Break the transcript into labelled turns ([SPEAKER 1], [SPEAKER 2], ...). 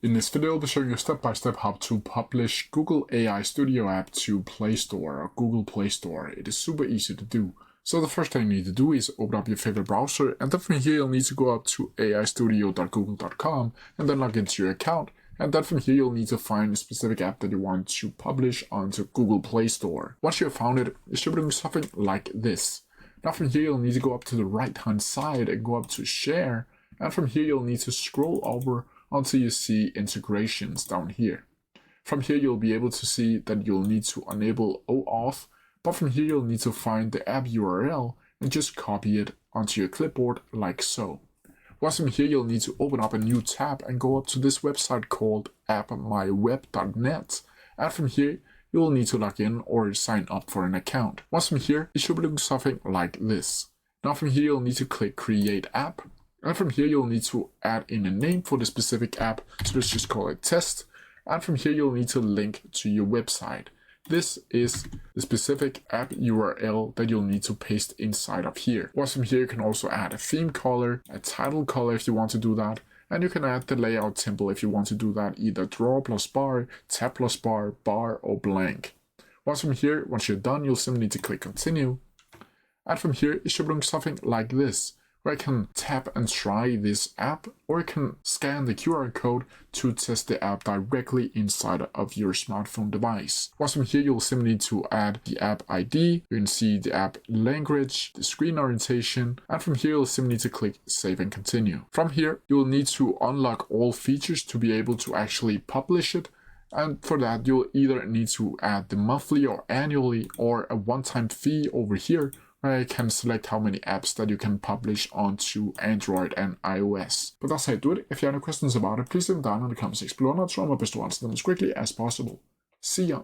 [SPEAKER 1] In this video, I'll be showing you step by step how to publish Google AI Studio app to Play Store or Google Play Store. It is super easy to do. So the first thing you need to do is open up your favorite browser, and then from here you'll need to go up to aistudio.google.com and then log into your account. And then from here you'll need to find a specific app that you want to publish onto Google Play Store. Once you have found it, it should be doing something like this. Now from here you'll need to go up to the right hand side and go up to Share, and from here you'll need to scroll over until you see integrations down here. From here you'll be able to see that you'll need to enable OAuth, but from here you'll need to find the app URL and just copy it onto your clipboard like so. Once from here you'll need to open up a new tab and go up to this website called appmyweb.net, and from here you'll need to log in or sign up for an account. Once from here it should be looking something like this. Now from here you'll need to click Create App. And from here, you'll need to add in a name for the specific app. So let's just call it Test. And from here, you'll need to link to your website. This is the specific app URL that you'll need to paste inside of here. Once from here, you can also add a theme color, a title color if you want to do that. And you can add the layout template if you want to do that, either draw plus bar, tab plus bar, bar, or blank. Once from here, once you're done, you'll simply need to click Continue. And from here, it should look something like this, where I can tap and try this app, or I can scan the QR code to test the app directly inside of your smartphone device. Once from here, you'll simply need to add the app ID. You can see the app language, the screen orientation, and from here, you'll simply need to click Save and Continue. From here, you'll need to unlock all features to be able to actually publish it. And for that, you'll either need to add the monthly or annually or a one-time fee over here, where you can select how many apps that you can publish onto Android and iOS. But that's how you do it. If you have any questions about it, please leave them down in the comment section below, and I'll try my best to answer them as quickly as possible. See ya!